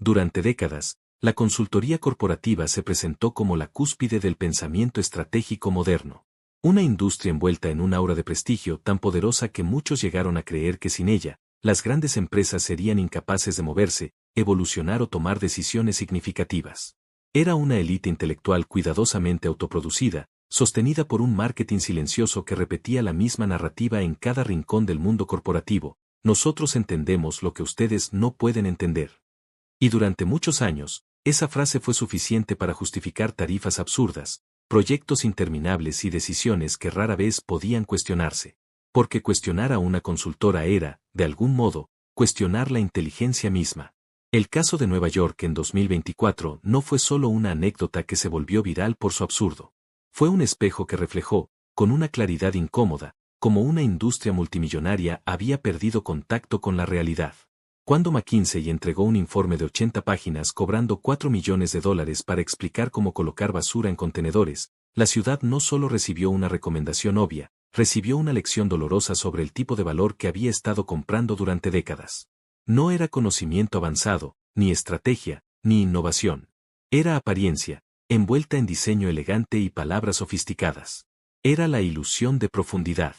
Durante décadas, la consultoría corporativa se presentó como la cúspide del pensamiento estratégico moderno. Una industria envuelta en un aura de prestigio tan poderosa que muchos llegaron a creer que sin ella, las grandes empresas serían incapaces de moverse, evolucionar o tomar decisiones significativas. Era una élite intelectual cuidadosamente autoproducida, sostenida por un marketing silencioso que repetía la misma narrativa en cada rincón del mundo corporativo: nosotros entendemos lo que ustedes no pueden entender. Y durante muchos años, esa frase fue suficiente para justificar tarifas absurdas, proyectos interminables y decisiones que rara vez podían cuestionarse. Porque cuestionar a una consultora era, de algún modo, cuestionar la inteligencia misma. El caso de Nueva York en 2024 no fue solo una anécdota que se volvió viral por su absurdo. Fue un espejo que reflejó, con una claridad incómoda, cómo una industria multimillonaria había perdido contacto con la realidad. Cuando McKinsey entregó un informe de 80 páginas cobrando $4 millones para explicar cómo colocar basura en contenedores, la ciudad no solo recibió una recomendación obvia, recibió una lección dolorosa sobre el tipo de valor que había estado comprando durante décadas. No era conocimiento avanzado, ni estrategia, ni innovación. Era apariencia, envuelta en diseño elegante y palabras sofisticadas. Era la ilusión de profundidad.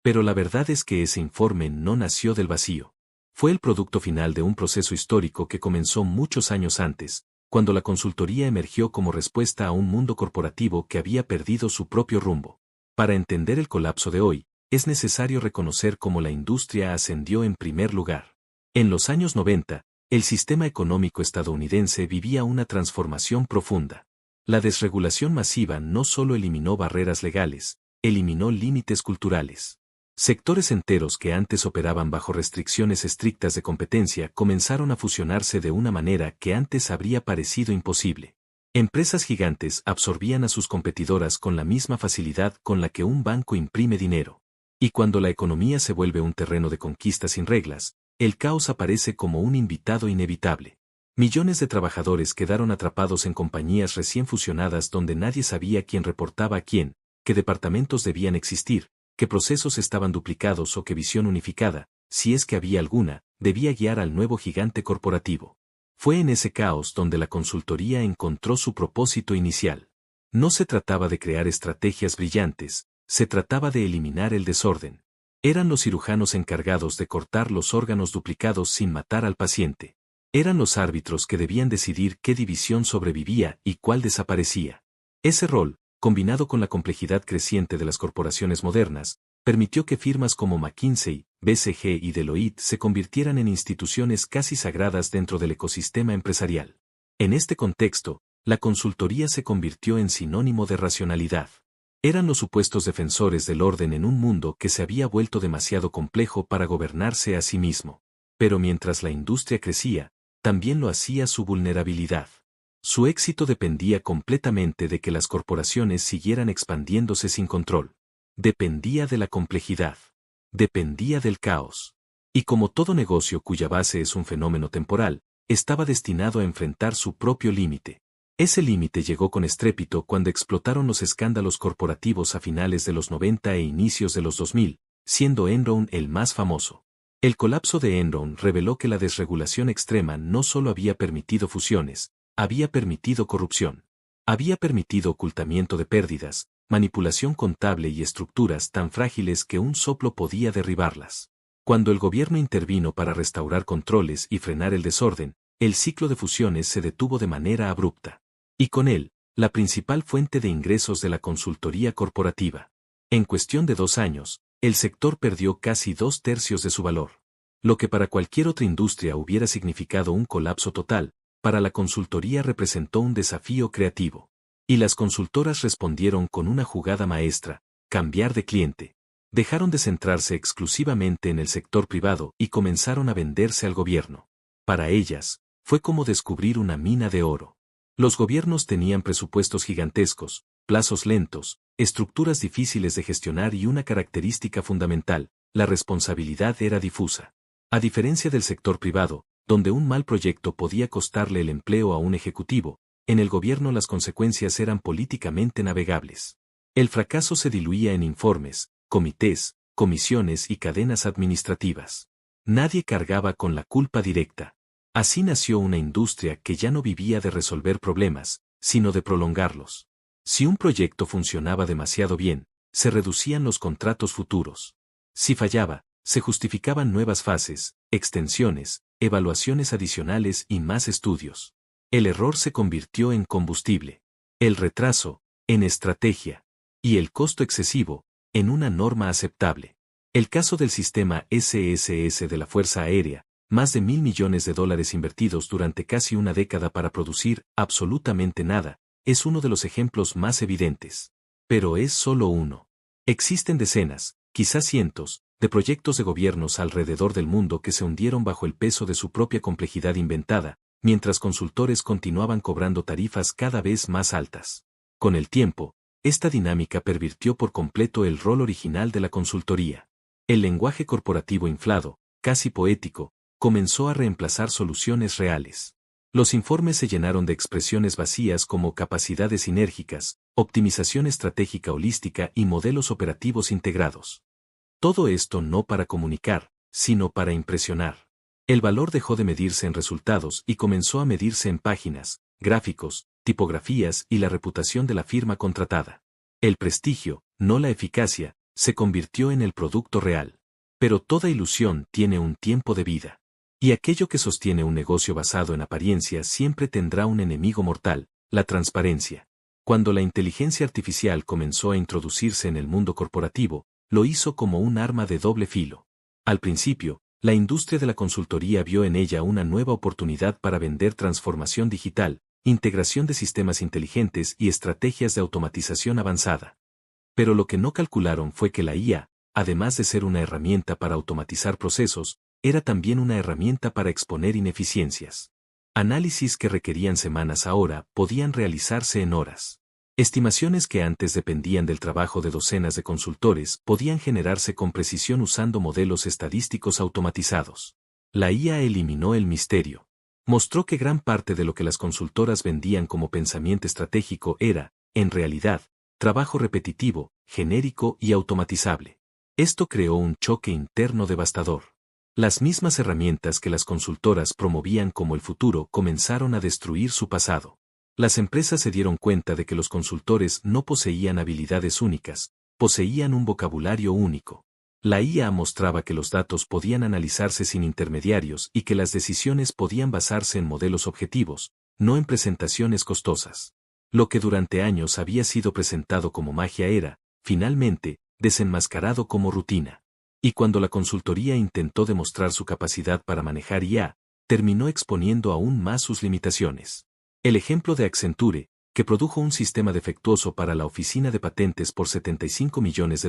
Pero la verdad es que ese informe no nació del vacío. Fue el producto final de un proceso histórico que comenzó muchos años antes, cuando la consultoría emergió como respuesta a un mundo corporativo que había perdido su propio rumbo. Para entender el colapso de hoy, es necesario reconocer cómo la industria ascendió en primer lugar. En los años 90, el sistema económico estadounidense vivía una transformación profunda. La desregulación masiva no solo eliminó barreras legales, eliminó límites culturales. Sectores enteros que antes operaban bajo restricciones estrictas de competencia comenzaron a fusionarse de una manera que antes habría parecido imposible. Empresas gigantes absorbían a sus competidoras con la misma facilidad con la que un banco imprime dinero. Y cuando la economía se vuelve un terreno de conquista sin reglas, el caos aparece como un invitado inevitable. Millones de trabajadores quedaron atrapados en compañías recién fusionadas donde nadie sabía quién reportaba a quién, qué departamentos debían existir, qué procesos estaban duplicados o qué visión unificada, si es que había alguna, debía guiar al nuevo gigante corporativo. Fue en ese caos donde la consultoría encontró su propósito inicial. No se trataba de crear estrategias brillantes, se trataba de eliminar el desorden. Eran los cirujanos encargados de cortar los órganos duplicados sin matar al paciente. Eran los árbitros que debían decidir qué división sobrevivía y cuál desaparecía. Ese rol, combinado con la complejidad creciente de las corporaciones modernas, permitió que firmas como McKinsey, BCG y Deloitte se convirtieran en instituciones casi sagradas dentro del ecosistema empresarial. En este contexto, la consultoría se convirtió en sinónimo de racionalidad. Eran los supuestos defensores del orden en un mundo que se había vuelto demasiado complejo para gobernarse a sí mismo. Pero mientras la industria crecía, también lo hacía su vulnerabilidad. Su éxito dependía completamente de que las corporaciones siguieran expandiéndose sin control. Dependía de la complejidad. Dependía del caos. Y como todo negocio cuya base es un fenómeno temporal, estaba destinado a enfrentar su propio límite. Ese límite llegó con estrépito cuando explotaron los escándalos corporativos a finales de los 90 e inicios de los 2000, siendo Enron el más famoso. El colapso de Enron reveló que la desregulación extrema no solo había permitido fusiones, había permitido corrupción. Había permitido ocultamiento de pérdidas, manipulación contable y estructuras tan frágiles que un soplo podía derribarlas. Cuando el gobierno intervino para restaurar controles y frenar el desorden, el ciclo de fusiones se detuvo de manera abrupta. Y con él, la principal fuente de ingresos de la consultoría corporativa. En cuestión de 2 años, el sector perdió casi 2/3 de su valor. Lo que para cualquier otra industria hubiera significado un colapso total, para la consultoría representó un desafío creativo. Y las consultoras respondieron con una jugada maestra: cambiar de cliente. Dejaron de centrarse exclusivamente en el sector privado y comenzaron a venderse al gobierno. Para ellas, fue como descubrir una mina de oro. Los gobiernos tenían presupuestos gigantescos, plazos lentos, estructuras difíciles de gestionar y una característica fundamental: la responsabilidad era difusa. A diferencia del sector privado, donde un mal proyecto podía costarle el empleo a un ejecutivo, en el gobierno las consecuencias eran políticamente navegables. El fracaso se diluía en informes, comités, comisiones y cadenas administrativas. Nadie cargaba con la culpa directa. Así nació una industria que ya no vivía de resolver problemas, sino de prolongarlos. Si un proyecto funcionaba demasiado bien, se reducían los contratos futuros. Si fallaba, se justificaban nuevas fases, extensiones, evaluaciones adicionales y más estudios. El error se convirtió en combustible. El retraso, en estrategia. Y el costo excesivo, en una norma aceptable. El caso del sistema SSS de la Fuerza Aérea, más de $1.000 millones invertidos durante casi una década para producir absolutamente nada, es uno de los ejemplos más evidentes. Pero es solo uno. Existen decenas, quizás cientos, de proyectos de gobiernos alrededor del mundo que se hundieron bajo el peso de su propia complejidad inventada, mientras consultores continuaban cobrando tarifas cada vez más altas. Con el tiempo, esta dinámica pervirtió por completo el rol original de la consultoría. El lenguaje corporativo inflado, casi poético, comenzó a reemplazar soluciones reales. Los informes se llenaron de expresiones vacías como capacidades sinérgicas, optimización estratégica holística y modelos operativos integrados. Todo esto no para comunicar, sino para impresionar. El valor dejó de medirse en resultados y comenzó a medirse en páginas, gráficos, tipografías y la reputación de la firma contratada. El prestigio, no la eficacia, se convirtió en el producto real. Pero toda ilusión tiene un tiempo de vida. Y aquello que sostiene un negocio basado en apariencia siempre tendrá un enemigo mortal, la transparencia. Cuando la inteligencia artificial comenzó a introducirse en el mundo corporativo, lo hizo como un arma de doble filo. Al principio, la industria de la consultoría vio en ella una nueva oportunidad para vender transformación digital, integración de sistemas inteligentes y estrategias de automatización avanzada. Pero lo que no calcularon fue que la IA, además de ser una herramienta para automatizar procesos, era también una herramienta para exponer ineficiencias. Análisis que requerían semanas ahora podían realizarse en horas. Estimaciones que antes dependían del trabajo de docenas de consultores podían generarse con precisión usando modelos estadísticos automatizados. La IA eliminó el misterio. Mostró que gran parte de lo que las consultoras vendían como pensamiento estratégico era, en realidad, trabajo repetitivo, genérico y automatizable. Esto creó un choque interno devastador. Las mismas herramientas que las consultoras promovían como el futuro comenzaron a destruir su pasado. Las empresas se dieron cuenta de que los consultores no poseían habilidades únicas, poseían un vocabulario único. La IA mostraba que los datos podían analizarse sin intermediarios y que las decisiones podían basarse en modelos objetivos, no en presentaciones costosas. Lo que durante años había sido presentado como magia era, finalmente, desenmascarado como rutina. Y cuando la consultoría intentó demostrar su capacidad para manejar IA, terminó exponiendo aún más sus limitaciones. El ejemplo de Accenture, que produjo un sistema defectuoso para la oficina de patentes por $75 millones,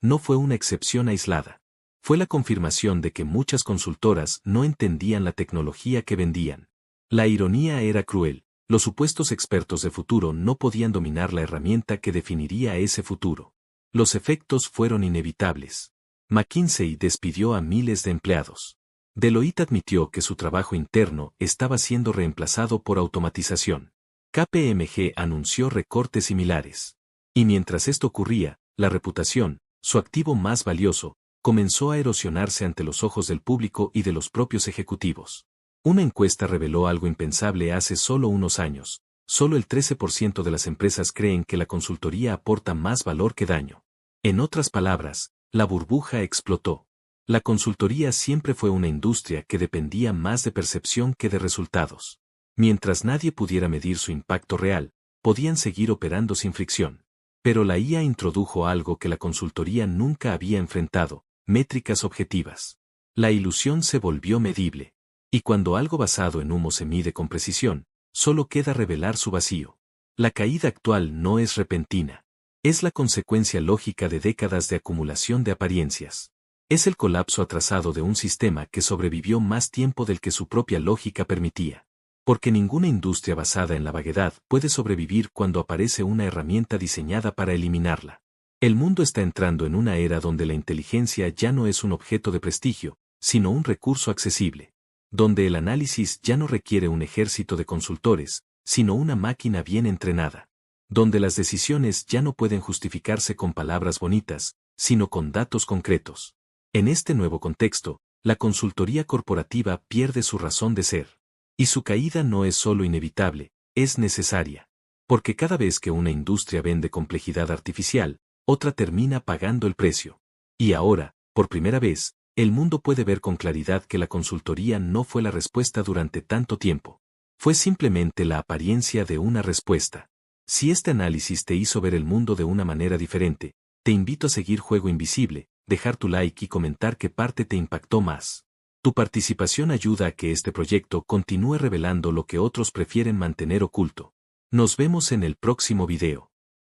no fue una excepción aislada. Fue la confirmación de que muchas consultoras no entendían la tecnología que vendían. La ironía era cruel, los supuestos expertos de futuro no podían dominar la herramienta que definiría ese futuro. Los efectos fueron inevitables. McKinsey despidió a miles de empleados. Deloitte admitió que su trabajo interno estaba siendo reemplazado por automatización. KPMG anunció recortes similares. Y mientras esto ocurría, la reputación, su activo más valioso, comenzó a erosionarse ante los ojos del público y de los propios ejecutivos. Una encuesta reveló algo impensable hace solo unos años. Solo el 13% de las empresas creen que la consultoría aporta más valor que daño. En otras palabras, la burbuja explotó. La consultoría siempre fue una industria que dependía más de percepción que de resultados. Mientras nadie pudiera medir su impacto real, podían seguir operando sin fricción. Pero la IA introdujo algo que la consultoría nunca había enfrentado, métricas objetivas. La ilusión se volvió medible. Y cuando algo basado en humo se mide con precisión, solo queda revelar su vacío. La caída actual no es repentina. Es la consecuencia lógica de décadas de acumulación de apariencias. Es el colapso atrasado de un sistema que sobrevivió más tiempo del que su propia lógica permitía. Porque ninguna industria basada en la vaguedad puede sobrevivir cuando aparece una herramienta diseñada para eliminarla. El mundo está entrando en una era donde la inteligencia ya no es un objeto de prestigio, sino un recurso accesible. Donde el análisis ya no requiere un ejército de consultores, sino una máquina bien entrenada. Donde las decisiones ya no pueden justificarse con palabras bonitas, sino con datos concretos. En este nuevo contexto, la consultoría corporativa pierde su razón de ser. Y su caída no es solo inevitable, es necesaria. Porque cada vez que una industria vende complejidad artificial, otra termina pagando el precio. Y ahora, por primera vez, el mundo puede ver con claridad que la consultoría no fue la respuesta durante tanto tiempo. Fue simplemente la apariencia de una respuesta. Si este análisis te hizo ver el mundo de una manera diferente, te invito a seguir Juego Invisible, dejar tu like y comentar qué parte te impactó más. Tu participación ayuda a que este proyecto continúe revelando lo que otros prefieren mantener oculto. Nos vemos en el próximo video.